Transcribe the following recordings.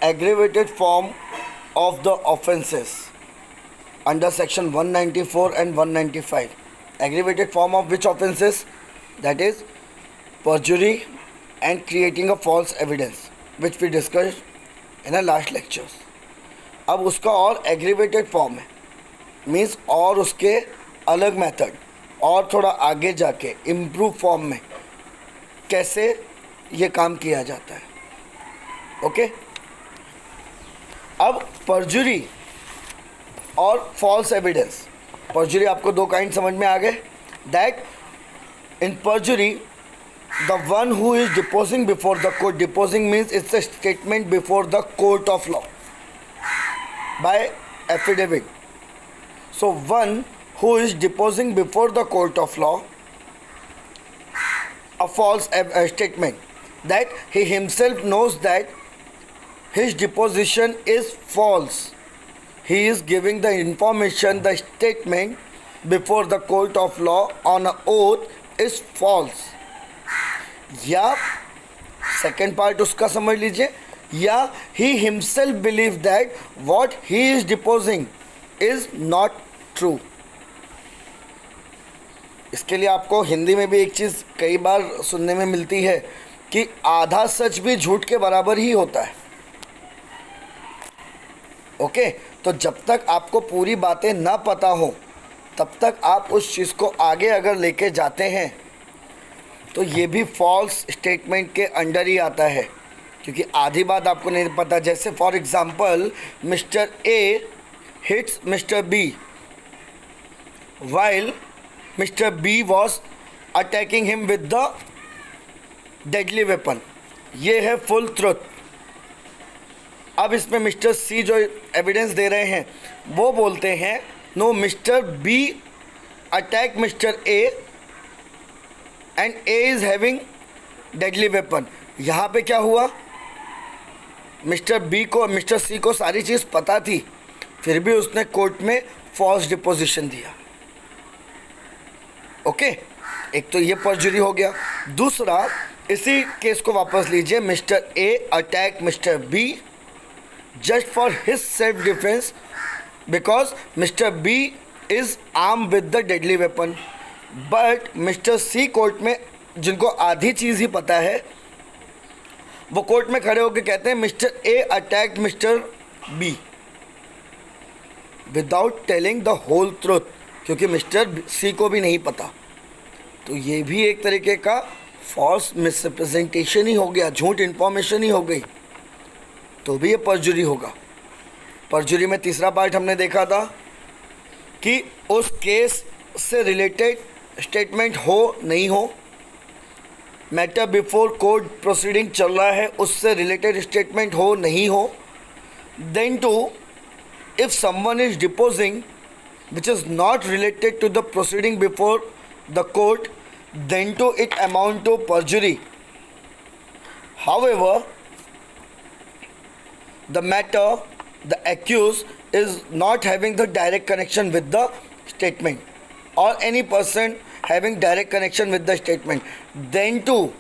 aggravated form of the offences under section 194 and 195. Aggravated form of which offences? That is perjury and creating a false evidence, which we discussed in our last lectures. अब उसका और aggravated form है, means और उसके अलग method और थोड़ा आगे जाके इम्प्रूव फॉर्म में कैसे ये काम किया जाता है. ओके. अब परजुरी और फॉल्स एविडेंस. परजुरी आपको दो काइंड समझ में आ गए. That in perjury the one who is deposing before the court, deposing means it's a statement before the court of law by affidavit. So one who is deposing before the court of law a false statement that he himself knows that his deposition is false. He is giving the information, the statement before the court of law on an oath is false. या second part उसका समझ लीजिए, या he himself believe that what he is deposing is not true. इसके लिए आपको हिंदी में भी एक चीज़ कई बार सुनने में मिलती है कि आधा सच भी झूठ के बराबर ही होता है. ओके. तो जब तक आपको पूरी बातें ना पता हो तब तक आप उस चीज़ को आगे अगर लेके जाते हैं तो ये भी फॉल्स स्टेटमेंट के अंडर ही आता है, क्योंकि आधी बात आपको नहीं पता. जैसे for example mister A hits mister B while mister B was attacking him with the deadly weapon. ये है फुल ट्रुथ. अब इसमें मिस्टर सी जो एविडेंस दे रहे हैं वो बोलते हैं no, mister B attack mister A and A is having deadly weapon. यहाँ पे क्या हुआ, मिस्टर बी को मिस्टर सी को सारी चीज़ पता थी, फिर भी उसने कोर्ट में फॉल्स डिपोजिशन दिया. ओके. एक तो ये परजुरी हो गया. दूसरा, इसी केस को वापस लीजिए. Mister A attack mister B just for his self defence because mister B is arm with the deadly weapon. But mister C court में, जिनको आधी चीज़ ही पता है, वो कोर्ट में खड़े होकर कहते हैं mister A attacked mister B without telling the whole truth, क्योंकि मिस्टर सी को भी नहीं पता. तो ये भी एक तरीके का फॉल्स मिसरिप्रेजेंटेशन ही हो गया, झूठ इन्फॉर्मेशन ही हो गई, तो भी ये परजुरी होगा. परजुरी में तीसरा पार्ट हमने देखा था कि उस केस से रिलेटेड स्टेटमेंट हो नहीं हो, मैटर बिफोर कोर्ट प्रोसीडिंग चल रहा है उससे रिलेटेड स्टेटमेंट हो नहीं हो. Then too, if someone is deposing which is not related to the proceeding before the court, then too it amount to perjury. However the matter, the accused is not having the direct connection with the statement or any person having direct connection with the statement, then too,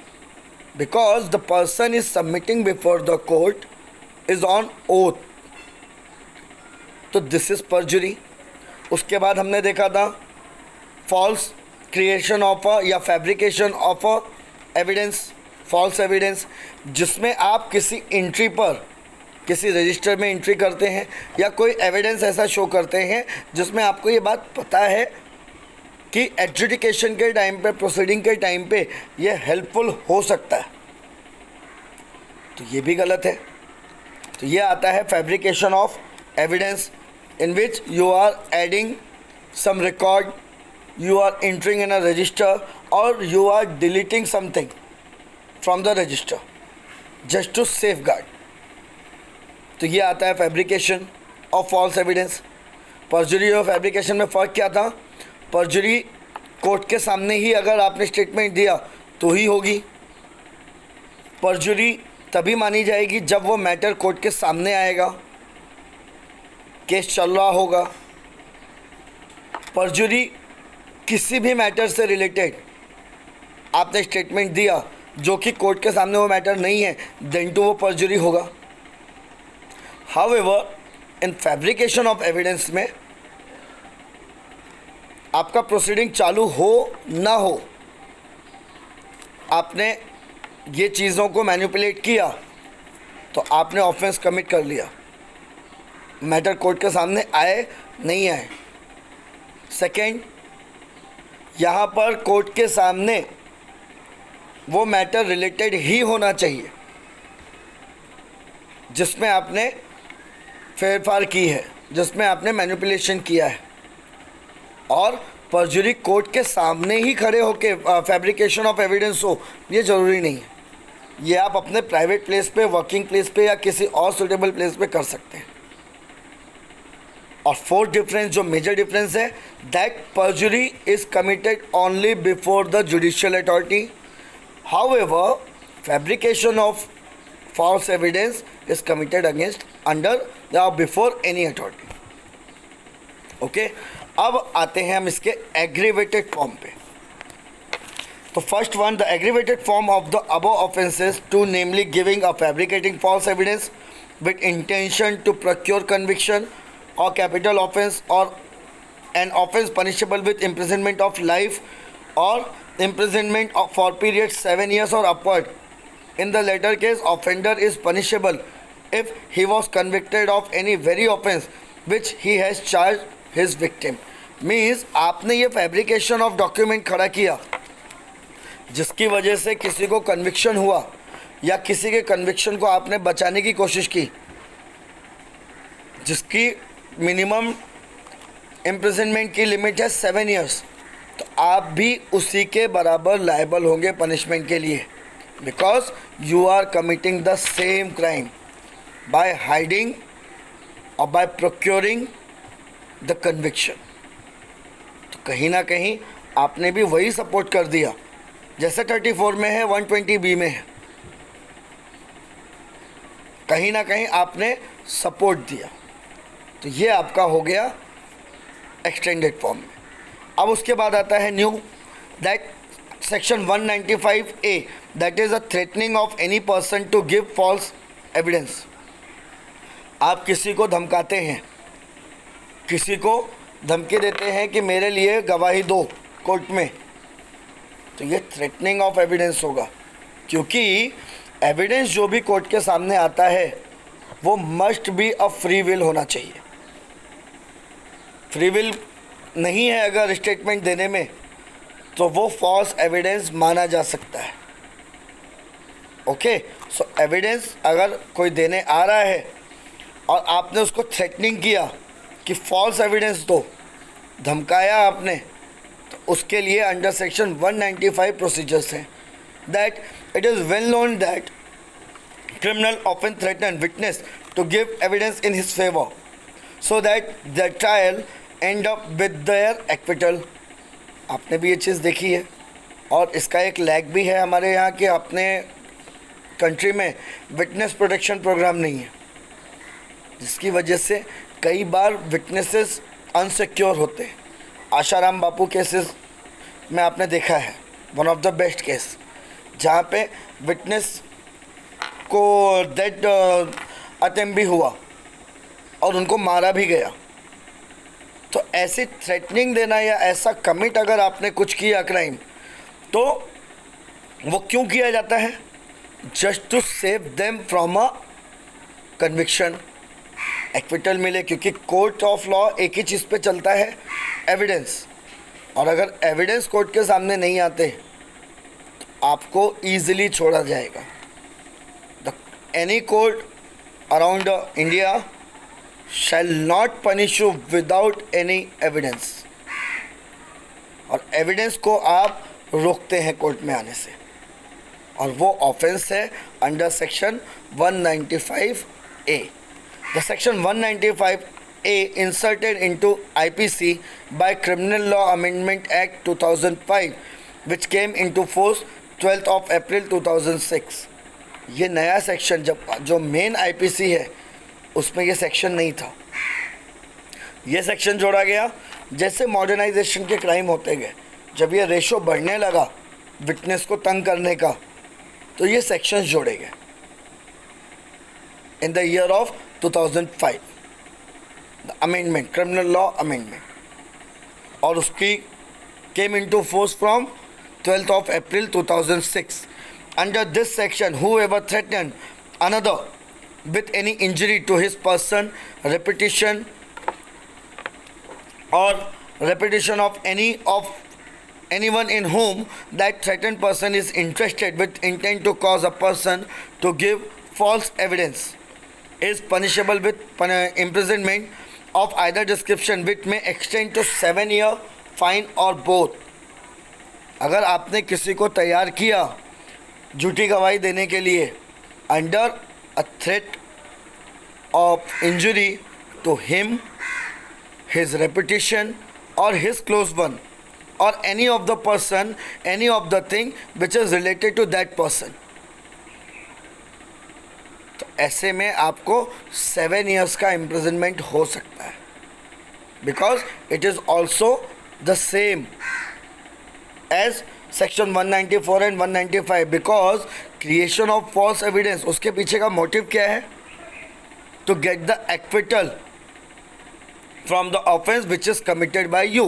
because the person is submitting before the court is on oath, तो this is perjury. उसके बाद हमने देखा था false creation of a या fabrication of a evidence, false evidence, जिसमें आप किसी एंट्री पर, किसी रजिस्टर में एंट्री करते हैं या कोई एविडेंस ऐसा शो करते हैं जिसमें आपको ये बात पता है कि एडजुडिकेशन के टाइम पे, प्रोसीडिंग के टाइम पे ये हेल्पफुल हो सकता है, तो ये भी गलत है. तो ये आता है fabrication of evidence in which you are adding some record, you are entering in a register or you are deleting something from the register just to safeguard. तो ये आता है fabrication of false evidence. Perjury और fabrication में फ़र्क क्या था? परजुरी court के सामने ही अगर आपने स्टेटमेंट दिया तो ही होगी. परजुरी तभी मानी जाएगी जब वो मैटर कोर्ट के सामने आएगा, केस चल रहा होगा. परजुरी किसी भी मैटर से रिलेटेड आपने स्टेटमेंट दिया जो कि कोर्ट के सामने वो मैटर नहीं है, देन टू वो परजुरी होगा. However in fabrication of evidence में आपका प्रोसीडिंग चालू हो ना हो, आपने ये चीज़ों को मैनिपुलेट किया तो आपने ऑफेंस कमिट कर लिया। मैटर कोर्ट के सामने आए नहीं आए। सेकेंड, यहाँ पर कोर्ट के सामने वो मैटर रिलेटेड ही होना चाहिए जिसमें आपने फेरफार की है, जिसमें आपने मैनिपुलेशन किया है। और परजुरी कोर्ट के सामने ही खड़े होके फैब्रिकेशन ऑफ एविडेंस हो, ये ज़रूरी नहीं है। ये आप अपने प्राइवेट प्लेस पे, वर्किंग प्लेस पे या किसी और सुटेबल प्लेस पे कर सकते हैं। और फोर्थ डिफरेंस, जो मेजर डिफरेंस है, that परजुरी is committed only before the judicial authority. However fabrication of false evidence is committed against under or before any authority. Okay, अब आते हैं हम इसके एग्रीवेटेड फॉर्म पे। तो first one, the aggravated form of the above offences to namely giving a fabricating false evidence with intention to procure conviction और capital offence और an offence punishable with imprisonment of life और imprisonment for period 7 years और upward. In the latter case, offender is punishable if he was convicted of any very offence which he has charged his victim. Means आपने ये fabrication of document खड़ा किया जिसकी वजह से किसी को conviction हुआ या किसी के conviction को आपने बचाने की कोशिश की, जिसकी minimum imprisonment की लिमिट है 7 years, तो आप भी उसी के बराबर liable होंगे punishment के लिए, because you are committing the same crime by hiding or by procuring the conviction. तो कहीं ना कहीं आपने भी वही सपोर्ट कर दिया जैसे 34 में है, 120B में है, कहीं ना कहीं आपने सपोर्ट दिया। तो ये आपका हो गया एक्सटेंडेड फॉर्म में। अब उसके बाद आता है new, that Section 195A, that is a threatening of any person to give false evidence. आप किसी को धमकाते हैं, किसी को धमकी देते हैं कि मेरे लिए गवाही दो कोर्ट में, तो ये थ्रेटनिंग ऑफ एविडेंस होगा, क्योंकि एविडेंस जो भी कोर्ट के सामने आता है वो must be a free will होना चाहिए। फ्री विल नहीं है अगर स्टेटमेंट देने में, तो वो फॉल्स एविडेंस माना जा सकता है। ओके, सो एविडेंस अगर कोई देने आ रहा है और आपने उसको थ्रेटनिंग किया कि फॉल्स एविडेंस दो, धमकाया आपने, तो उसके लिए अंडर सेक्शन 195 प्रोसीजर्स हैं। That it is well known that criminal often threaten witness to give evidence in his favor so that the trial end up with their acquittal. आपने भी ये चीज़ देखी है और इसका एक लैग भी है हमारे यहाँ कि अपने कंट्री में विटनेस प्रोटेक्शन प्रोग्राम नहीं है, जिसकी वजह से कई बार विटनेसेस अनसिक्योर होते हैं। आशाराम बापू केसेस में आपने देखा है, one of the best case, जहाँ पे विटनेस को डेथ अटेम्प्ट भी हुआ और उनको मारा भी गया। तो ऐसी थ्रेटनिंग देना या ऐसा कमिट अगर आपने कुछ किया क्राइम, तो वो क्यों किया जाता है? Just to save them from a conviction, acquittal मिले, क्योंकि कोर्ट ऑफ लॉ एक ही चीज़ पे चलता है, एविडेंस। और अगर एविडेंस कोर्ट के सामने नहीं आते तो आपको ईजिली छोड़ा जाएगा। Any court around India shall not punish you without any evidence, और एविडेंस को आप रोकते हैं कोर्ट में आने से, और वो ऑफेंस है under section 195A. The section 195A inserted into IPC by Criminal Law Amendment Act 2005 which came into force 12th of April 2006. ये नया सेक्शन, जब जो मेन आईपीसी है उसमें ये सेक्शन नहीं था, ये सेक्शन जोड़ा गया जैसे मॉडर्नाइजेशन के क्राइम होते गए। जब ये रेशो बढ़ने लगा विटनेस को तंग करने का, तो ये सेक्शंस जोड़े गए in the year of 2005, the amendment, criminal law amendment, और उसकी came into force from 12th of April 2006. Under this section, whoever threatened another with any injury to his person, repetition of anyone in whom that threatened person is interested with intent to cause a person to give false evidence is punishable with imprisonment of either description, which may extend to 7 year fine और both. अगर आपने किसी को तैयार किया झूठी गवाही देने के लिए under a threat of injury to him, his reputation और हिज क्लोज वन, और any of the person, any of the thing which is related to that person, तो ऐसे में आपको 7 years का इम्प्रिजनमेंट हो सकता है, because it is also the same as section 194 and 195, because creation of false evidence, उसके पीछे का मोटिव क्या है? To get the acquittal from the offense which is committed by you.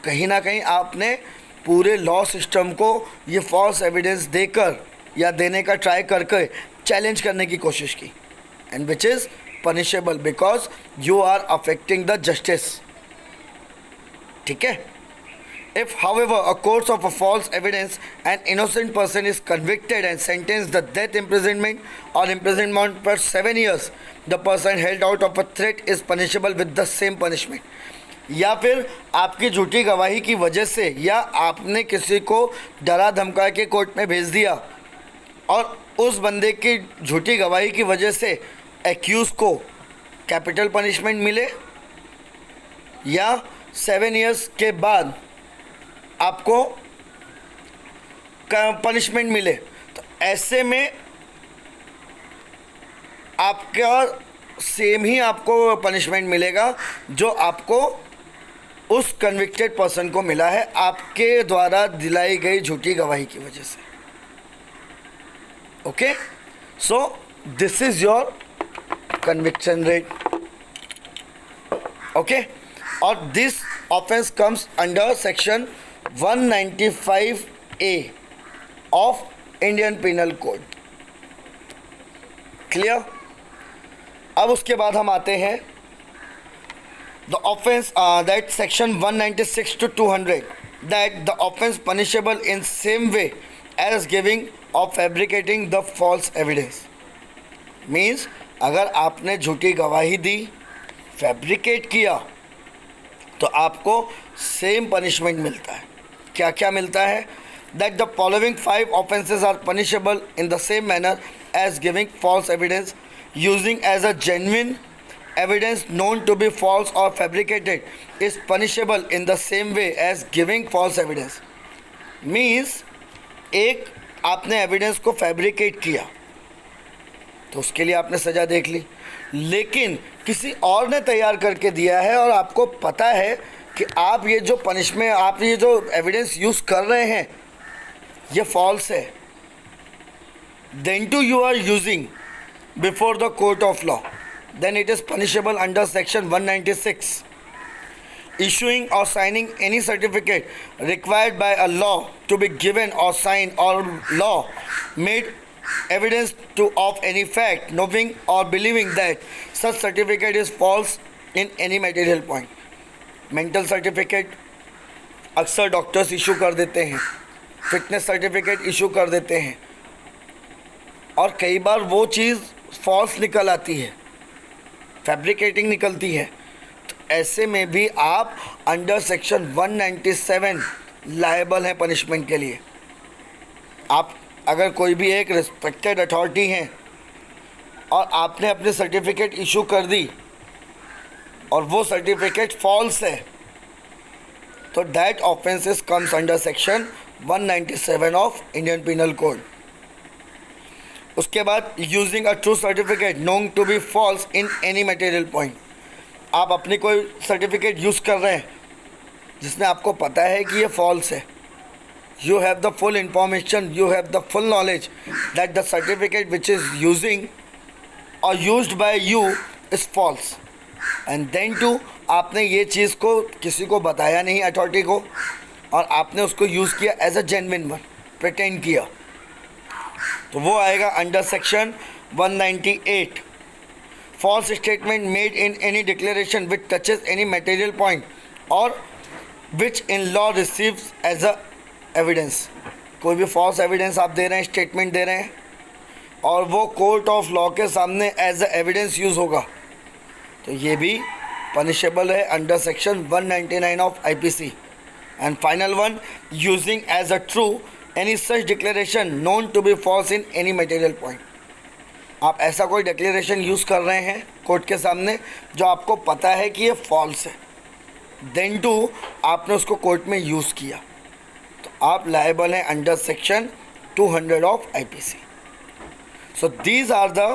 कहीं ना कहीं आपने पूरे लॉ सिस्टम को ये फॉल्स एविडेंस देकर या देने का ट्राई करके चैलेंज करने की कोशिश की, and which is punishable because you are affecting the justice. ठीक है. If however a course of a false evidence an innocent person is convicted and sentenced the death imprisonment or imprisonment for 7 years, the person held out of a threat is punishable with the same punishment. या फिर आपकी झूठी गवाही की वजह से या आपने किसी को डरा धमका के कोर्ट में भेज दिया और उस बंदे की झूठी गवाही की वजह से एक्यूज़ को कैपिटल पनिशमेंट मिले या 7 years के बाद आपको पनिशमेंट मिले, तो ऐसे में आपका सेम ही आपको पनिशमेंट मिलेगा जो आपको उस कन्विक्टेड पर्सन को मिला है आपके द्वारा दिलाई गई झूठी गवाही की वजह से. Okay, so this is your conviction rate. Okay, और this offence comes under section 195A of Indian penal code. Clear. अब उसके बाद हम आते हैं the offence that section 196 to 200, that the offence punishable in same way as giving or fabricating the false evidence. Means अगर आपने झूठी गवाही दी, फैब्रिकेट किया, तो आपको सेम पनिशमेंट मिलता है. क्या क्या मिलता है? That the following 5 offences are punishable in the same manner as giving false evidence, using as a genuine evidence known to be false or fabricated is punishable in the same way as giving false evidence. Means एक आपने evidence को fabricate किया तो उसके लिए आपने सज़ा देख ली, लेकिन किसी और ने तैयार करके दिया है और आपको पता है कि आप ये जो पनिशमेंट, आप ये जो एविडेंस यूज़ कर रहे हैं ये फॉल्स है, then too you are using before the court of law, then it is punishable under section 196. issuing or signing any certificate required by a law to be given or signed or law made evidence to of any fact, knowing or believing that such certificate is false in any material point. Mental certificate अक्सर doctors issue कर देते हैं, fitness certificate issue कर देते हैं, और कई बार वो चीज़ फॉल्स निकल आती है, फैब्रिकेटिंग निकलती है. तो ऐसे में भी आप अंडर सेक्शन 197 लायबल हैं पनिशमेंट के लिए. आप अगर कोई भी एक रिस्पेक्टेड अथॉरिटी हैं और आपने अपने सर्टिफिकेट इशू कर दी और वो सर्टिफिकेट फॉल्स है, तो that offences comes under section 197 of Indian penal code. उसके बाद using a true certificate known to be false in any material point. आप अपनी कोई सर्टिफिकेट यूज़ कर रहे हैं जिसमें आपको पता है कि ये फॉल्स है, you have the full information, you have the full knowledge that the certificate which is using or used by you is false. And then too, आपने ये चीज़ को किसी को बताया नहीं, अथॉरिटी को, और आपने उसको यूज़ किया as a genuine one, pretend किया, तो वो आएगा under section 198. False statement made in any declaration which touches any material point or which in law receives as a evidence. कोई भी फॉल्स एविडेंस आप दे रहे हैं, स्टेटमेंट दे रहे हैं, और वो कोर्ट ऑफ लॉ के सामने एज अ एविडेंस यूज़ होगा, तो ये भी पनिशेबल है under section 199 of IPC. And final one, using as a true any such declaration known to be false in any material point. आप ऐसा कोई डिक्लेरेशन यूज़ कर रहे हैं कोर्ट के सामने जो आपको पता है कि ये फॉल्स है, देन टू आपने उसको कोर्ट में यूज़ किया, तो आप लायबल हैं under section 200 of IPC. So these are the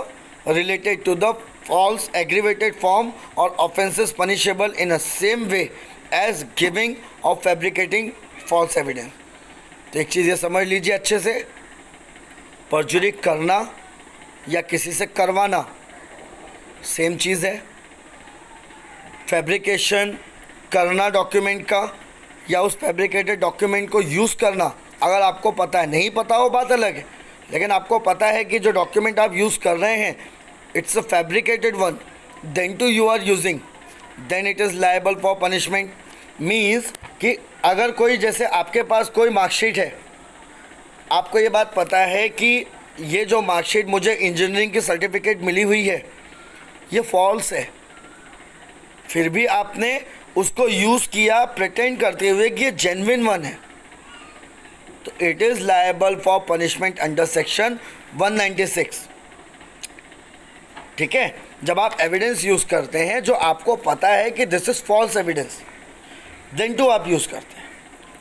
related to the false aggravated form or offenses punishable in the same way as giving or fabricating false evidence. तो एक चीज़ ये समझ लीजिए अच्छे से, परजुरी करना या किसी से करवाना सेम चीज़ है. फैब्रिकेशन करना डॉक्यूमेंट का या उस फैब्रिकेटेड डॉक्यूमेंट को यूज़ करना, अगर आपको पता है, नहीं पता हो बात अलग है, लेकिन आपको पता है कि जो डॉक्यूमेंट आप यूज़ कर रहे हैं it's a fabricated one, then too you are using, then it is liable for punishment. Means कि अगर कोई, जैसे आपके पास कोई मार्कशीट है, आपको ये बात पता है कि ये जो मार्कशीट मुझे इंजीनियरिंग की सर्टिफिकेट मिली हुई है ये फॉल्स है, फिर भी आपने उसको यूज़ किया प्रिटेंड करते हुए कि ये जेन्युइन वन है, तो it is liable for punishment under section 196. ठीक है, जब आप एविडेंस यूज़ करते हैं जो आपको पता है कि this is false evidence, then too आप यूज़ करते हैं.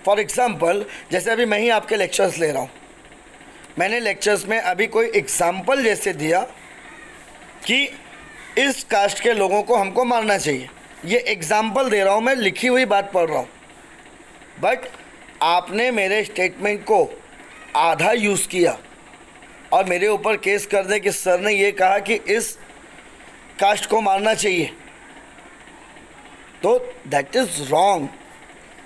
फॉर एग्जांपल, जैसे अभी मैं ही आपके लेक्चर्स ले रहा हूँ, मैंने लेक्चर्स में अभी कोई एग्जांपल जैसे दिया कि इस कास्ट के लोगों को हमको मारना चाहिए, ये एग्जांपल दे रहा हूँ, मैं लिखी हुई बात पढ़ रहा हूँ, बट आपने मेरे स्टेटमेंट को आधा यूज़ किया और मेरे ऊपर केस कर दे कि सर ने ये कहा कि इस कास्ट को मारना चाहिए, तो that is wrong,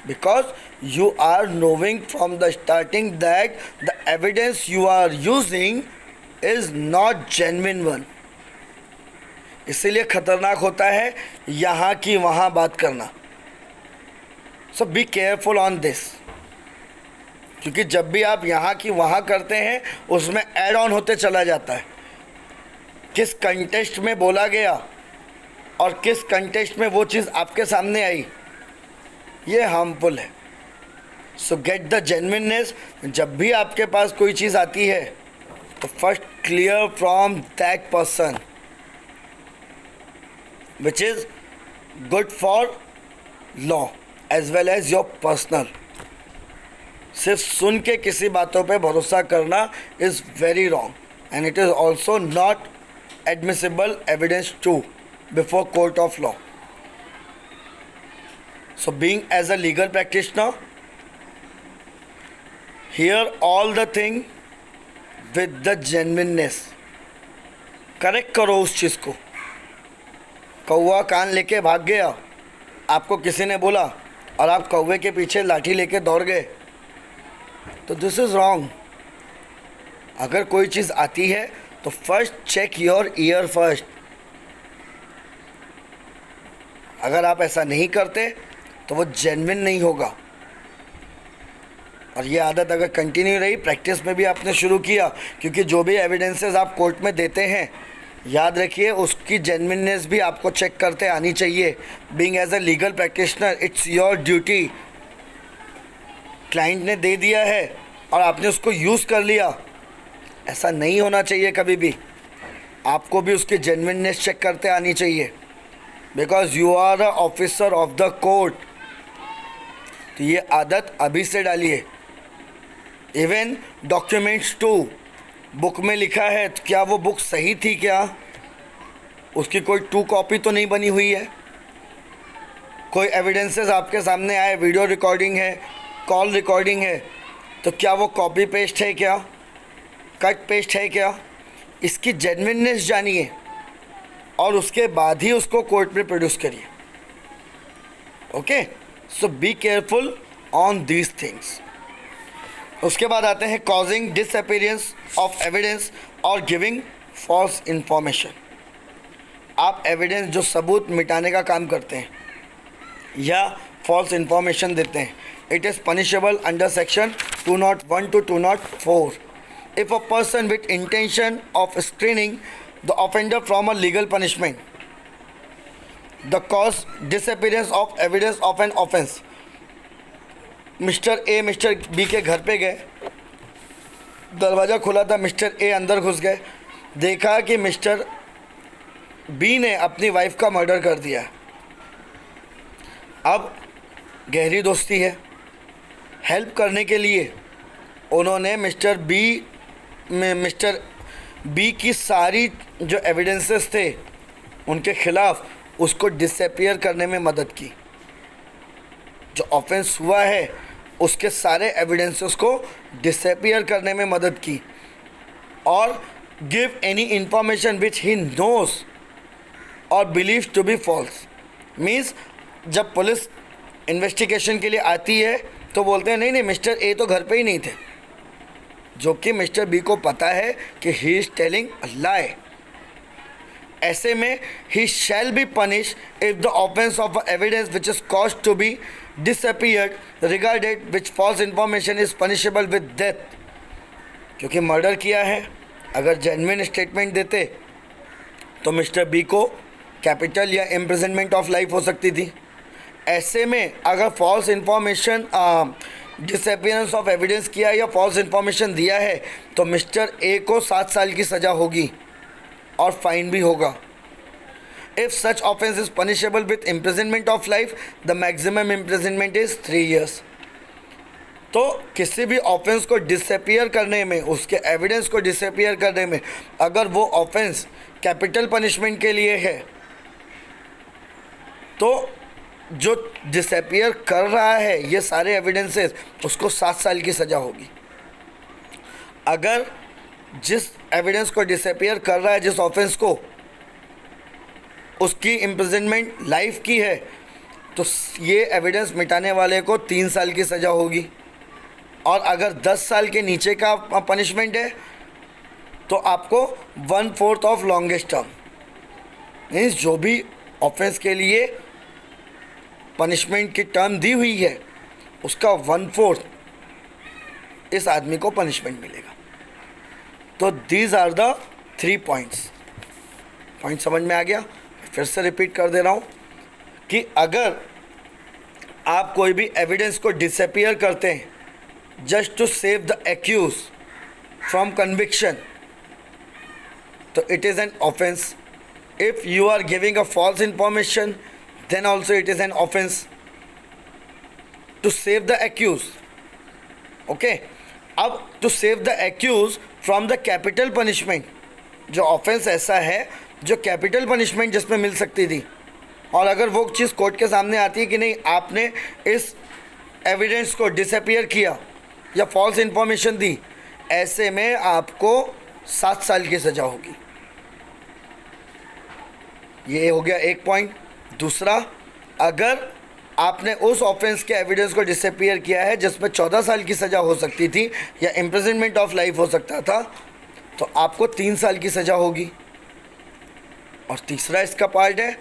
because you are knowing from the starting that the evidence you are using is not genuine one. इसीलिए ख़तरनाक होता है यहाँ की वहाँ बात करना. So be careful on this, क्योंकि जब भी आप यहाँ की वहाँ करते हैं उसमें ऐड ऑन होते चला जाता है, किस कंटेक्स्ट में बोला गया और किस कंटेक्स्ट में वो चीज़ आपके सामने आई, ये हार्मफुल है. So get the genuineness. जब भी आपके पास कोई चीज़ आती है तो first clear from that person which is good for law as well as your personal. सिर्फ सुन के किसी बातों पे भरोसा करना is very wrong and it is also not admissible evidence to before court of law. So being as a legal practitioner, hear all the thing with the genuineness. Correct करो उस चीज़ को. कौवा कान लेके भाग गया, आपको किसी ने बोला और आप कौवे के पीछे लाठी लेके दौड़ गए, तो दिस इज़ रॉन्ग. अगर कोई चीज़ आती है तो first check your ear first. अगर आप ऐसा नहीं करते तो वो जेन्युइन नहीं होगा. और ये आदत अगर कंटिन्यू रही, प्रैक्टिस में भी आपने शुरू किया, क्योंकि जो भी एविडेंसेस आप कोर्ट में देते हैं, याद रखिए उसकी जेन्युइननेस भी आपको चेक करते आनी चाहिए. Being as a legal practitioner it's your duty. Client ने दे दिया है और आपने उसको यूज़ कर लिया, ऐसा नहीं होना चाहिए कभी भी. आपको भी उसकी जेन्युइननेस चेक करते आनी चाहिए, because you are a officer of the court. तो ये आदत अभी से डालिए. इवन डॉक्यूमेंट्स टू, बुक में लिखा है तो क्या वो बुक सही थी, क्या उसकी कोई 2 कॉपी तो नहीं बनी हुई है. कोई एविडेंसेस आपके सामने आए, वीडियो रिकॉर्डिंग है, कॉल रिकॉर्डिंग है, तो क्या वो कॉपी पेस्ट है, क्या कट पेस्ट है, क्या इसकी जेन्युइननेस जानिए. और उसके बाद ही उसको कोर्ट में प्रोड्यूस करिए. Okay, so be careful on these things. उसके बाद आते हैं कॉजिंग डिसअपीयरेंस ऑफ एविडेंस और गिविंग फॉल्स इंफॉर्मेशन. आप एविडेंस, जो सबूत मिटाने का काम करते हैं या फॉल्स इंफॉर्मेशन देते हैं, it is punishable under section 201 to 204 if a person with intention of screening the offender from a legal punishment, the cause disappearance of evidence of an offense. Mister A mister B के घर पे गए, दरवाज़ा खुला था, mister A अंदर घुस गए, देखा कि मिस्टर बी ने अपनी वाइफ का मर्डर कर दिया. अब गहरी दोस्ती है, हेल्प करने के लिए उन्होंने मिस्टर बी की सारी जो एविडेंसेस थे उनके खिलाफ उसको डिसअपीयर करने में मदद की. जो ऑफेंस हुआ है उसके सारे एविडेंसेस को डिसअपीयर करने में मदद की. और give any information which he knows or believe to be false. Means जब पुलिस इन्वेस्टिगेशन के लिए आती है तो बोलते हैं नहीं मिस्टर ए तो घर पे ही नहीं थे, जो कि मिस्टर बी को पता है कि he is telling a lie. ऐसे में ही shall be punish if the offence of evidence which is caused to be disappeared regarded which false information is punishable with death. क्योंकि मर्डर किया है, अगर जेन्युइन स्टेटमेंट देते तो मिस्टर बी को कैपिटल या इम्प्रिजनमेंट ऑफ लाइफ हो सकती थी. ऐसे में अगर false information disappearance of evidence किया या फॉल्स इंफॉर्मेशन दिया है तो मिस्टर ए को 7 साल की सज़ा होगी और फाइन भी होगा. If such offence is punishable with imprisonment of life, the maximum imprisonment is 3 years. तो किसी भी ऑफेंस को डिसअपीयर करने में, उसके एविडेंस को डिसअपीयर करने में, अगर वो ऑफेंस कैपिटल पनिशमेंट के लिए है तो जो डिसअपीयर कर रहा है ये सारे एविडेंसेस, उसको 7 साल की सज़ा होगी. अगर जिस एविडेंस को डिसअपीयर कर रहा है, जिस ऑफेंस को, उसकी इम्प्रिजनमेंट लाइफ की है तो ये एविडेंस मिटाने वाले को 3 साल की सज़ा होगी. और अगर 10 साल के नीचे का पनिशमेंट है तो आपको 1/4 ऑफ लॉन्गेस्ट टर्म. मीन्स जो भी ऑफेंस के लिए पनिशमेंट की टर्म दी हुई है उसका 1/4 इस आदमी को पनिशमेंट मिलेगा. तो these are the 3 points. Point समझ में आ गया? फिर से रिपीट कर दे रहा हूँ कि अगर आप कोई भी एविडेंस को डिसअपीयर करते हैं just to save the accuse from conviction, तो it is an offence. If you are giving a false information, then also it is an offense to save the accused. Okay, अब to save the accused from the capital punishment, जो offense ऐसा है जो capital punishment जिसमें मिल सकती थी, और अगर वो चीज़ कोर्ट के सामने आती है कि नहीं आपने इस एविडेंस को डिसअपीयर किया या फॉल्स इंफॉर्मेशन दी, ऐसे में आपको 7 साल की सज़ा होगी. ये हो गया एक पॉइंट. दूसरा, अगर आपने उस ऑफेंस के एविडेंस को डिसअपीयर किया है जिसमें 14 साल की सज़ा हो सकती थी या इम्प्रिजनमेंट ऑफ लाइफ हो सकता था, तो आपको 3 साल की सज़ा होगी. और तीसरा इसका पार्ट है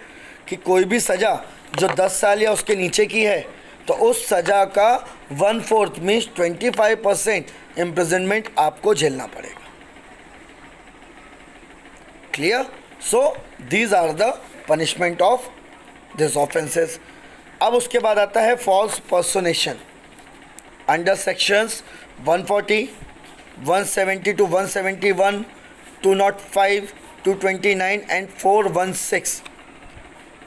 कि कोई भी सज़ा जो 10 साल या उसके नीचे की है तो उस सज़ा का 1/4 मीन्स 25% इम्प्रिजनमेंट आपको झेलना पड़ेगा. Clear? So these are the punishment of this offences. अब उसके बाद आता है false personation under sections 140, 170 to 171, 205, 229 and 416.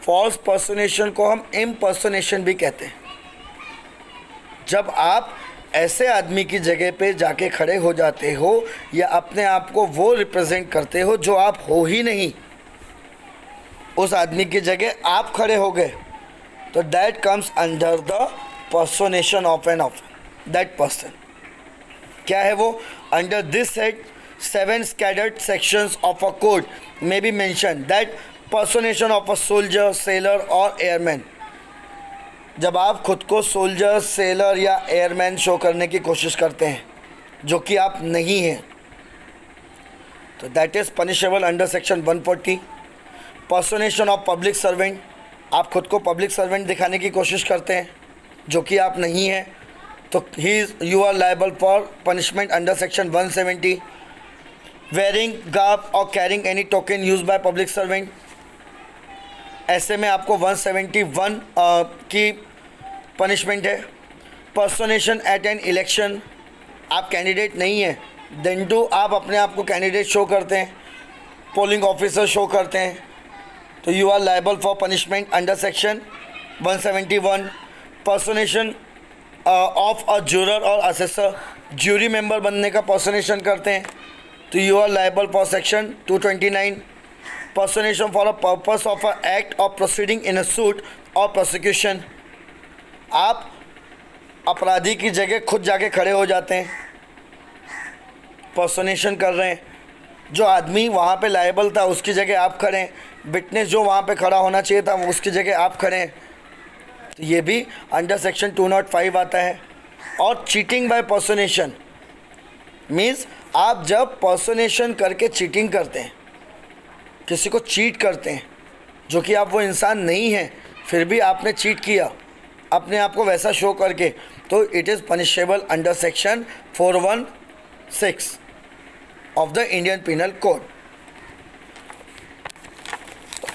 False personation को हम इम्पर्सोनेशन भी कहते हैं. जब आप ऐसे आदमी की जगह पे जाके खड़े हो जाते हो या अपने आप को वो रिप्रेजेंट करते हो जो आप हो ही नहीं, उस आदमी की जगह आप खड़े हो गए, तो that comes under the personation of an of that person. क्या है वो? Under this head 7 scattered sections of a code may be mentioned that personation of a soldier, sailor or airman. जब आप खुद को सोल्जर, सेलर या airman show करने की कोशिश करते हैं जो कि आप नहीं हैं, तो that is punishable under section 140। Personation of public servant, आप खुद को पब्लिक सर्वेंट दिखाने की कोशिश करते हैं जो कि आप नहीं हैं, तो you are liable for punishment under section 170। Wearing garb or carrying any token use by public servant, ऐसे में आपको 171 की पनिशमेंट है। पर्सोनेशन एट एन इलेक्शन, आप कैंडिडेट नहीं हैं, देन टू आप अपने आप को कैंडिडेट शो करते हैं, पोलिंग ऑफिसर शो करते हैं, तो you are liable for punishment under section 171। Personation of a juror or assessor, jury member बनने का पर्सोनेशन करते हैं, तो you are liable for section 229। Personation for a purpose of a act of proceeding in a suit or prosecution, आप अपराधी की जगह खुद जाके खड़े हो जाते हैं, पर्सोनेशन कर रहे हैं, जो आदमी वहाँ पे लायबल था उसकी जगह आप खड़े हैं, विटनेस जो वहाँ पे खड़ा होना चाहिए था उसकी जगह आप खड़े हैं, तो ये भी अंडर सेक्शन 205 आता है। और चीटिंग बाय पर्सोनेशन मीन्स आप जब पर्सोनेशन करके चीटिंग करते हैं, किसी को चीट करते हैं जो कि आप वो इंसान नहीं हैं, फिर भी आपने चीट किया अपने आप को वैसा शो करके, तो it is punishable under section 416 of the Indian Penal Code.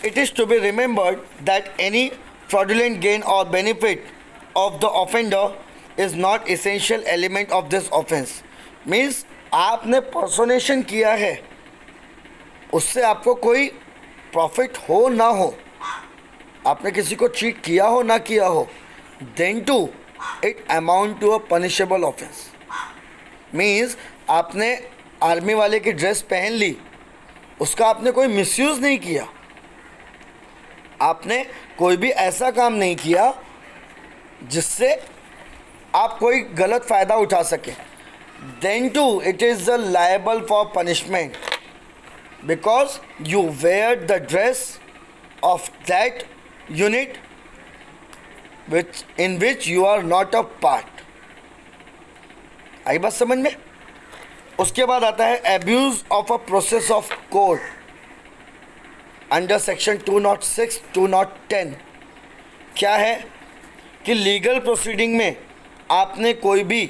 It is to be remembered that any fraudulent gain or benefit of the offender is not essential element of this offense. Means आपने पर्सोनेशन किया है, उससे आपको कोई profit हो ना हो, आपने किसी को चीट किया हो ना किया हो, then too it amount to a punishable offense. Means आपने आर्मी वाले की ड्रेस पहन ली, उसका आपने कोई मिसयूज़ नहीं किया, आपने कोई भी ऐसा काम नहीं किया जिससे आप कोई गलत फ़ायदा उठा सकें, then too it is the liable for punishment because you wear the dress of that unit which in which you are not a part. आई बात समझ में? उसके बाद आता है abuse of a process of court under section 206 210। क्या है कि लीगल प्रोसीडिंग में आपने कोई भी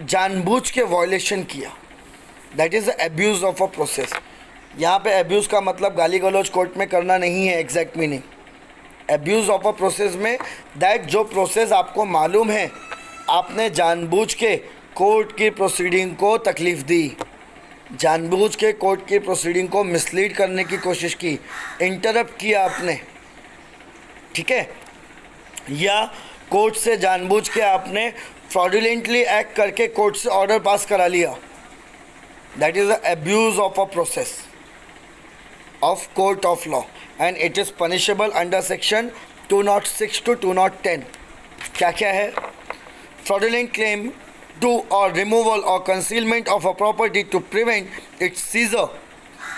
जानबूझ के वायलेशन किया, that is abuse of a process. यहाँ पे एब्यूज़ का मतलब गाली गलौज कोर्ट में करना नहीं है, exact meaning abuse of a process में दैट जो प्रोसेस आपको मालूम है आपने जानबूझ के कोर्ट की प्रोसीडिंग को तकलीफ़ दी, जानबूझ के कोर्ट की प्रोसीडिंग को मिसलीड करने की कोशिश की, इंटरप्ट किया आपने, ठीक है, या कोर्ट से जानबूझ के आपने फ्रॉडुलेंटली एक्ट करके कोर्ट से ऑर्डर पास करा लिया, that is the abuse of a process of court of law and it is punishable under section 206 to 210। क्या क्या है? Fraudulent claim to or removal or concealment of a property to prevent its seizure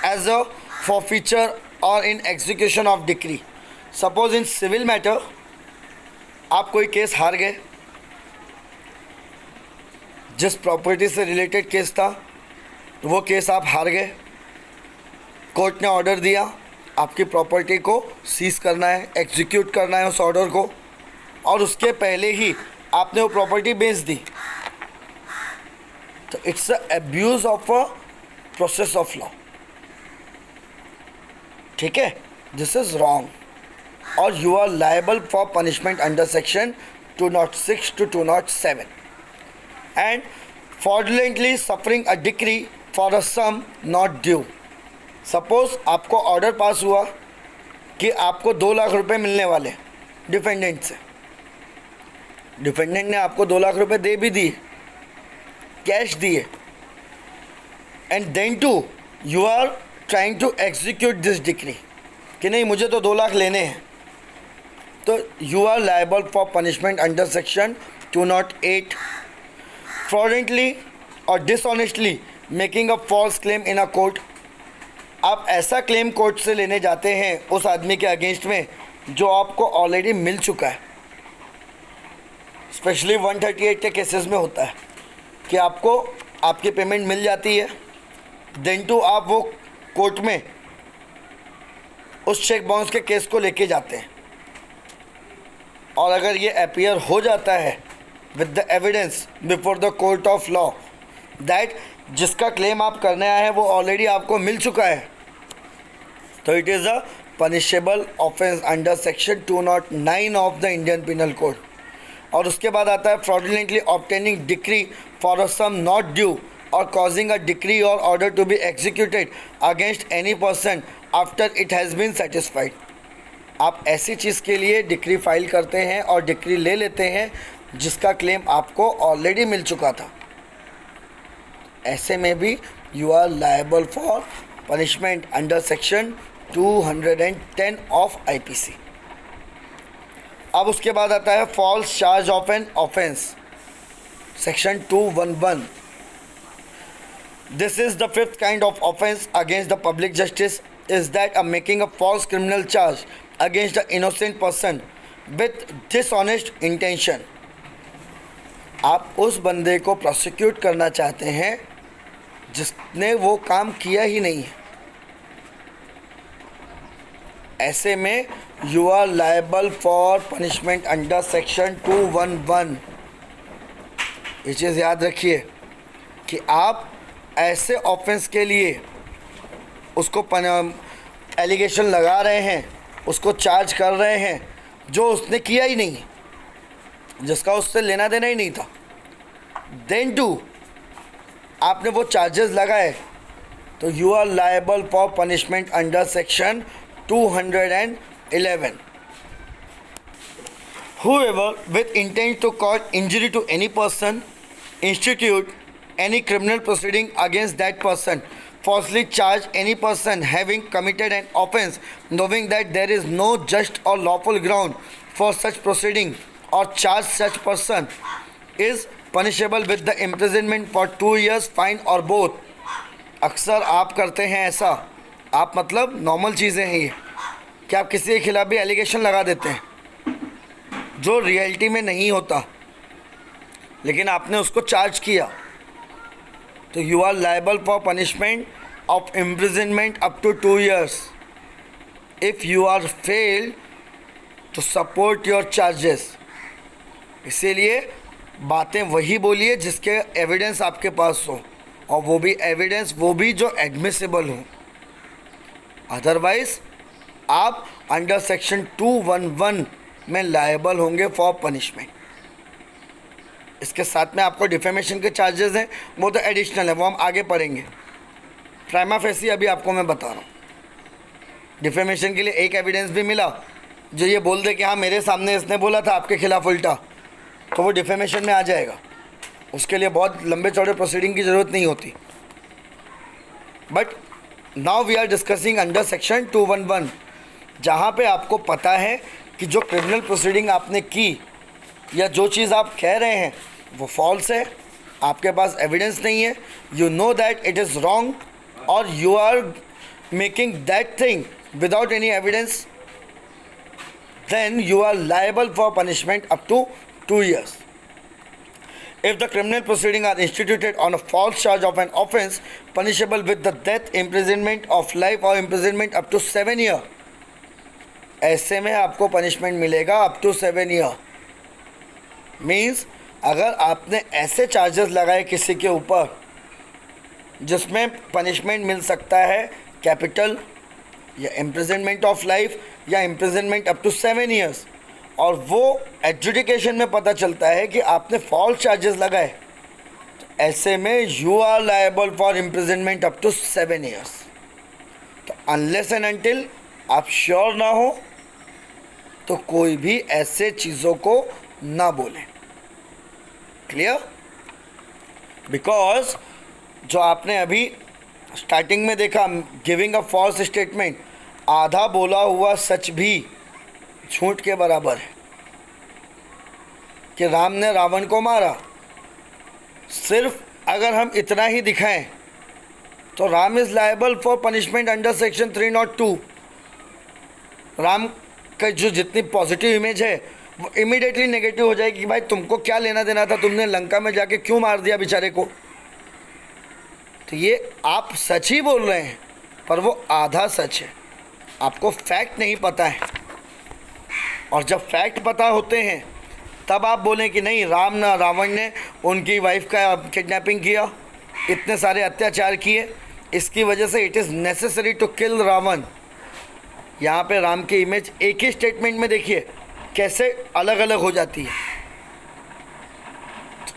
as a forfeiture or in execution of decree. Suppose in civil matter आप कोई case हार गए, जिस property से related case था वो केस आप हार गए, कोर्ट ने ऑर्डर दिया आपकी प्रॉपर्टी को सीज करना है, एग्जीक्यूट करना है उस ऑर्डर को, और उसके पहले ही आपने वो प्रॉपर्टी बेच दी, तो it's a abuse of a process of law, ठीक है, दिस इज रॉन्ग और you are liable for punishment under section 206 to 207। And fraudulently suffering a decree for a sum not due. Suppose आपको order pass हुआ कि आपको 2 लाख रुपए मिलने वाले डिफेंडेंट से, डिफेंडेंट ने आपको 2 लाख रुपए दे भी दिए, कैश दिए, and then too you are trying to execute this decree कि नहीं मुझे तो 2 लाख लेने हैं, तो you are liable for punishment under section 208। Fraudulently और dishonestly making a false claim in a court, आप ऐसा क्लेम कोर्ट से लेने जाते हैं उस आदमी के अगेंस्ट में जो आपको ऑलरेडी मिल चुका है। स्पेशली 138 के केसेस में होता है कि आपको आपकी पेमेंट मिल जाती है, देन टू आप वो कोर्ट में उस चेक बाउंस के केस को लेके जाते हैं, और अगर ये अपीयर हो जाता है with the evidence before the court of law that जिसका क्लेम आप करने आए हैं वो ऑलरेडी आपको मिल चुका है, तो it is a punishable offence under section 209 of the Indian penal code. और उसके बाद आता है fraudulently obtaining decree for a sum not due और कॉजिंग अ डिक्री और order to be executed against any person after it has been satisfied. आप ऐसी चीज़ के लिए डिक्री फाइल करते हैं और डिक्री ले लेते हैं जिसका क्लेम आपको ऑलरेडी मिल चुका था। ऐसे में भी you are liable for punishment under section 210 of IPC. अब उसके बाद आता है false charge of an offence, section 211। This is the fifth kind of offence against the public justice is that a making a false criminal charge against the innocent person with dishonest intention. आप उस बंदे को prosecute करना चाहते हैं जिसने वो काम किया ही नहीं है। ऐसे में you are liable for punishment under section 211। ये चीज़ याद रखिए कि आप ऐसे ऑफेंस के लिए उसको एलिगेशन लगा रहे हैं, उसको चार्ज कर रहे हैं जो उसने किया ही नहीं, जिसका उससे लेना देना ही नहीं था। देन टू आपने वो चार्जेस लगाए तो you are liable for punishment under section 211। Whoever with intent to cause injury to any person institute any criminal proceeding against that person, falsely charge any person having committed an offence knowing that there is no just or lawful ground for such proceeding, or charge such person is punishable with the imprisonment for 2 years, fine or both। अक्सर आप करते हैं ऐसा, आप मतलब normal चीज़ें हैं ये कि आप किसी के खिलाफ भी एलिगेशन लगा देते हैं जो रियलिटी में नहीं होता, लेकिन आपने उसको चार्ज किया, तो you are liable for punishment of imprisonment up to 2 years if you are fail to support your charges. इसीलिए बातें वही बोलिए जिसके एविडेंस आपके पास हो, और वो भी एविडेंस वो भी जो एडमिसिबल हो। अदरवाइज आप अंडर सेक्शन 211 में लायबल होंगे फॉर पनिशमेंट। इसके साथ में आपको डिफेमेशन के चार्जेस हैं, वो तो एडिशनल है, वो हम आगे पढ़ेंगे। प्राइमा फेसी अभी आपको मैं बता रहा हूँ। डिफेमेशन के लिए एक एविडेंस भी मिला जो ये बोल दे कि हाँ मेरे सामने इसने बोला था आपके खिलाफ उल्टा, तो वो डिफेमेशन में आ जाएगा। उसके लिए बहुत लंबे चौड़े प्रोसीडिंग की ज़रूरत नहीं होती। But now we are discussing under section 211, जहाँ पे आपको पता है कि जो क्रिमिनल प्रोसीडिंग आपने की या जो चीज़ आप कह रहे हैं वो फॉल्स है, आपके पास एविडेंस नहीं है, you know that it is wrong, और you are making that thing without any evidence, then you are liable for punishment up to 2 years. If the criminal proceedings are instituted on a false charge of an offence punishable with the death, imprisonment of life or imprisonment up to 7 years, ऐसे में आपको punishment मिलेगा up to 7 years। Means अगर आपने ऐसे charges लगाए किसी के ऊपर जिसमें पनिशमेंट मिल सकता है कैपिटल या इम्प्रिजनमेंट ऑफ लाइफ या इम्प्रिजनमेंट अप टू 7 years, और वो एडजुडिकेशन में पता चलता है कि आपने फॉल्स चार्जेस लगाए, तो ऐसे में you are liable for imprisonment up to 7 years। तो अनलेस एंड अनटिल आप श्योर ना हो तो कोई भी ऐसे चीज़ों को ना बोलें। क्लियर? बिकॉज जो आपने अभी स्टार्टिंग में देखा, गिविंग अ फॉल्स स्टेटमेंट, आधा बोला हुआ सच भी झूठ के बराबर है कि राम ने रावण को मारा। सिर्फ अगर हम इतना ही दिखाएं तो Ram is liable for punishment under section 302। Ram का जो जितनी पॉजिटिव इमेज है वो इमीडिएटली नेगेटिव हो जाएगी कि भाई तुमको क्या लेना देना था, तुमने लंका में जाके क्यों मार दिया बेचारे को। तो ये आप सच ही बोल रहे हैं पर वो आधा सच है, आपको फैक्ट नहीं पता है। और जब फैक्ट पता होते हैं तब आप बोलें कि नहीं रावण ने उनकी वाइफ का किडनैपिंग किया, इतने सारे अत्याचार किए, इसकी वजह से it is necessary to kill Ravan. यहाँ पे राम की इमेज एक ही स्टेटमेंट में देखिए कैसे अलग अलग हो जाती है।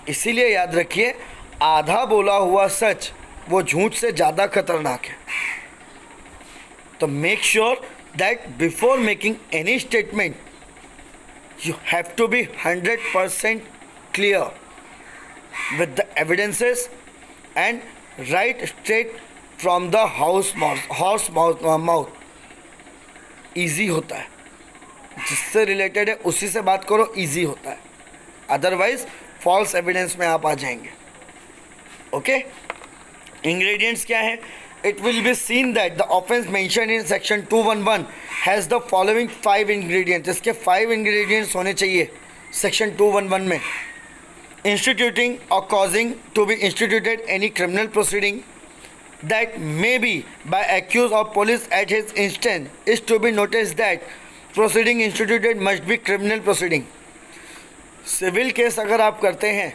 इसीलिए याद रखिए, आधा बोला हुआ सच वो झूठ से ज़्यादा खतरनाक है। तो make sure that before making any statement you have to be 100% clear with the evidences and right straight from the horse mouth। easy होता है, जिससे रिलेटेड है उसी से बात करो, easy होता है। अदरवाइज फॉल्स एविडेंस में आप आ जाएंगे। ओके, इंग्रेडिएंट्स क्या है? It will be seen that the offense mentioned in section 211 has the following 5 ingredients। इसके 5 ingredients होने चाहिए section 211 में। Instituting or causing to be instituted any criminal proceeding that may be by accused or police at his instance is to be noticed that proceeding instituted must be criminal proceeding। Civil case अगर आप करते हैं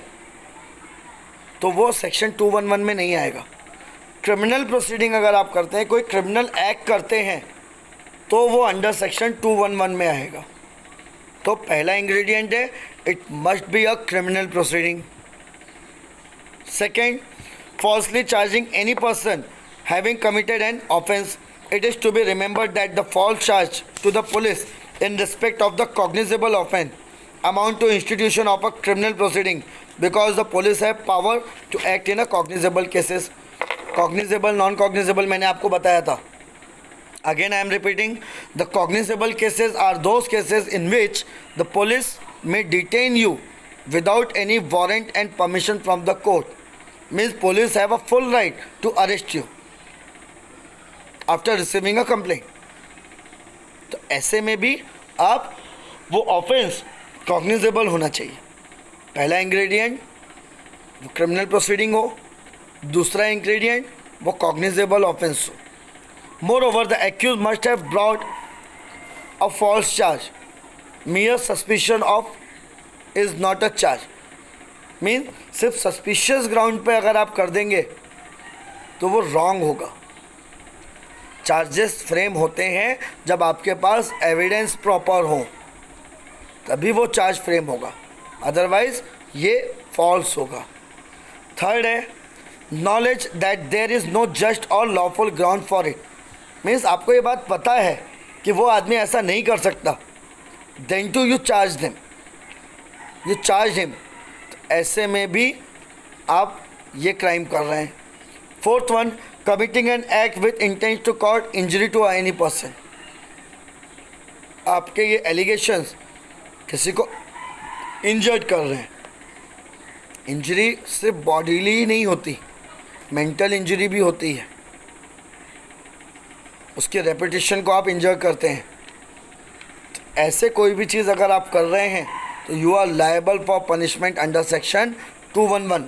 तो वो section 211 में नहीं आएगा। Criminal proceeding अगर आप करते हैं, कोई क्रिमिनल एक्ट करते हैं, तो वो अंडर सेक्शन 211 में आएगा। तो पहला इंग्रेडिएंट है it must be a criminal proceeding. Second, falsely charging any person having committed an offence, it is to be remembered that the false charge to the police in respect of the cognizable offence amount to institution of a criminal proceeding because the police have power to act in a cognizable cases। cognizable non cognizable मैंने आपको बताया था। Again I am repeating, the cognizable cases are those cases in which the police may detain you without any warrant and permission from the court। Means police have a full right to arrest you after receiving a complaint। तो ऐसे में भी आप वो offence cognizable होना चाहिए। पहला ingredient वो क्रिमिनल प्रोसीडिंग हो, दूसरा इंग्रेडिएंट वो कॉग्निजेबल ऑफेंस हो। Moreover the accuse must have brought a false charge, mere suspicion of is not a charge. Mean सिर्फ सस्पिशियस ग्राउंड पे अगर आप कर देंगे तो वो रॉन्ग होगा। चार्जेस फ्रेम होते हैं जब आपके पास एविडेंस प्रॉपर हो, तभी वो चार्ज फ्रेम होगा, अदरवाइज ये फॉल्स होगा। थर्ड है knowledge that there is no just or lawful ground for it. Means आपको ये बात पता है कि वो आदमी ऐसा नहीं कर सकता, then too you charge them, you charge him. ऐसे में भी आप ये क्राइम कर रहे हैं। Fourth one, committing an act with intent to cause injury to any person. आपके ये एलिगेशंस किसी को इंजर्ड कर रहे हैं। इंजरी सिर्फ बॉडीली ही नहीं होती, मेंटल इंजरी भी होती है, उसके रेपुटेशन को आप इंजर करते हैं। तो ऐसे कोई भी चीज़ अगर आप कर रहे हैं तो you are liable for punishment under section 211।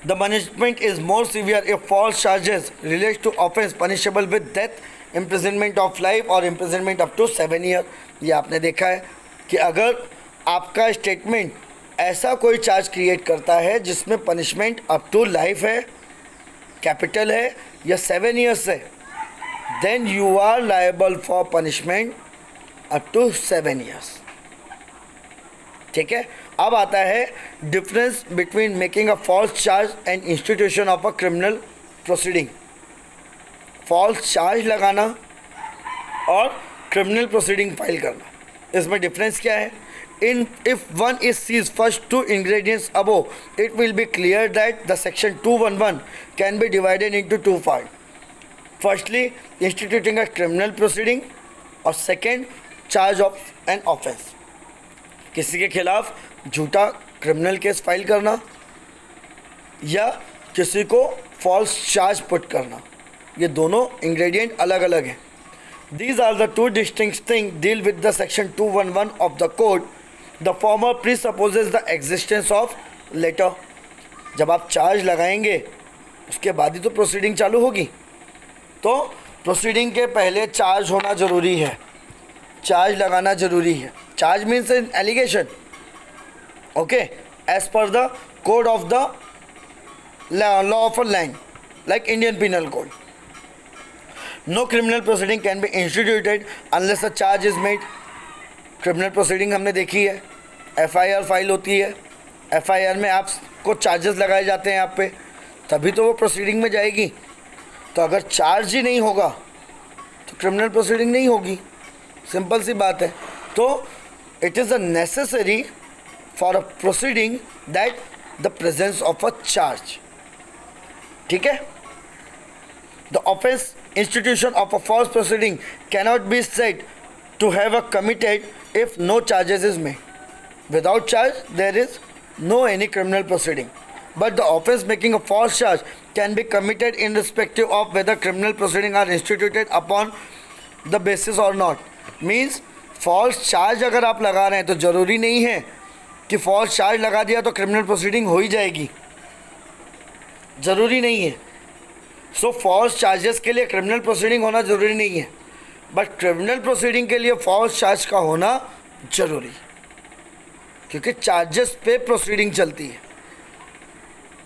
The punishment is more severe if false charges relate to offence punishable with death, imprisonment of life और इम्प्रिजनमेंट अप टू 7 ईयर। ये आपने देखा है कि अगर आपका स्टेटमेंट ऐसा कोई चार्ज क्रिएट करता है जिसमें पनिशमेंट अप टू लाइफ है, कैपिटल है या 7 ईयर्स है, then you are liable for punishment up to 7 years. ठीक है, अब आता है difference between making a false charge and institution of a criminal proceeding. False charge लगाना और क्रिमिनल प्रोसीडिंग फाइल करना, इसमें डिफरेंस क्या है? In if one is sees first two ingredients above, it will be clear that the section 211 can be divided into 2 part. Firstly instituting a criminal proceeding or second charge of an offence. किसी के खिलाफ झूठा criminal case file करना या किसी को false charge put करना, ये दोनों इंग्रेडिएंट अलग अलग हैं. These are the two distinct things deal with the section 211 of the code. The former presupposes the existence of letter. जब आप चार्ज लगाएंगे उसके बाद ही तो प्रोसीडिंग चालू होगी. तो प्रोसीडिंग के पहले चार्ज होना ज़रूरी है, चार्ज लगाना ज़रूरी है. Charge means an allegation. Okay, as per the code of the law of a land, like Indian penal code. No criminal proceeding can be instituted unless a charge is made. Criminal proceeding हमने देखी है, FIR file होती है, FIR में आपको charges लगाए जाते हैं आप पे, तभी तो वो प्रोसीडिंग में जाएगी. तो अगर चार्ज ही नहीं होगा तो क्रिमिनल प्रोसीडिंग नहीं होगी. सिंपल सी बात है. तो it is a necessary for a proceeding that the presence of a charge. ठीक है. The offense institution of a false proceeding cannot be said to have a committed if no charges is made. Without charge, there is no any criminal proceeding. But the offense making a false charge can be committed irrespective of whether criminal proceeding are instituted upon the basis or not. Means false charge अगर आप लगा रहे हैं तो ज़रूरी नहीं है कि false charge लगा दिया तो criminal proceeding हो ही जाएगी. ज़रूरी नहीं है. सो फॉल्स चार्जेस के लिए क्रिमिनल प्रोसीडिंग होना ज़रूरी नहीं है, बट क्रिमिनल प्रोसीडिंग के लिए फॉल्स चार्ज का होना ज़रूरी, क्योंकि चार्जेस पे प्रोसीडिंग चलती है.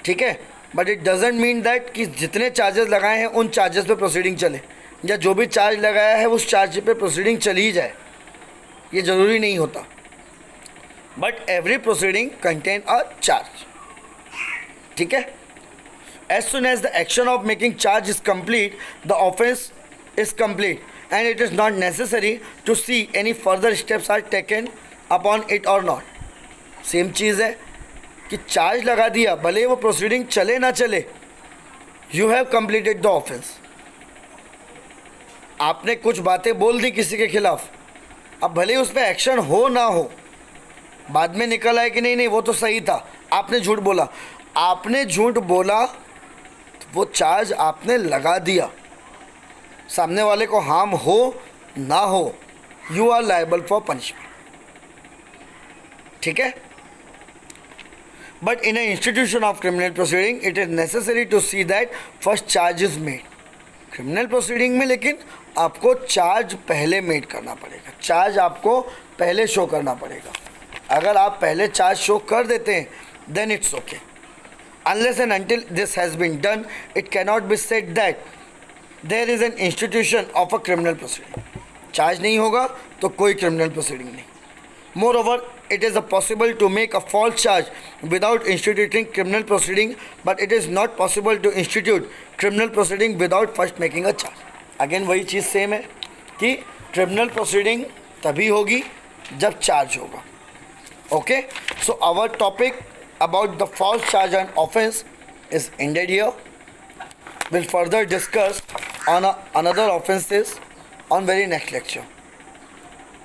ठीक है. But it doesn't mean that कि जितने चार्जेस लगाए हैं उन चार्जेस पे प्रोसीडिंग चले, या जो भी चार्ज लगाया है उस चार्ज पे प्रोसीडिंग चली ही जाए, ये ज़रूरी नहीं होता. But every proceeding contain a charge. ठीक है. As soon as the action of making charge is complete, the offense is complete, and it is not necessary to see any further steps are taken upon it or not. Same चीज़ है कि charge लगा दिया, भले वो proceeding चले ना चले, you have completed the offence. आपने कुछ बातें बोल दी किसी के खिलाफ, अब भले उस पर एक्शन हो ना हो, बाद में निकल आए कि नहीं नहीं वो तो सही था, आपने झूठ बोला. आपने झूठ बोला, वो चार्ज आपने लगा दिया, सामने वाले को हार्म हो ना हो, you are liable for punishment. ठीक है. But in a institution of criminal proceeding it is necessary to see that first charge is made. Criminal proceeding में लेकिन आपको चार्ज पहले मेड करना पड़ेगा, चार्ज आपको पहले शो करना पड़ेगा. अगर आप पहले चार्ज शो कर देते हैं then it's okay. Unless and until this has been done, it cannot be said that there is an institution of a criminal proceeding. Charge नहीं होगा तो कोई क्रिमिनल प्रोसीडिंग नहीं. Moreover, it is possible to make a false charge without instituting criminal proceeding, but it is not possible to institute criminal proceeding without first making a charge. Again वही चीज़ same है कि criminal proceeding तभी होगी जब charge होगा. Okay, so our topic about the false charge and offense is ended here. We'll further discuss on another offenses on very next lecture.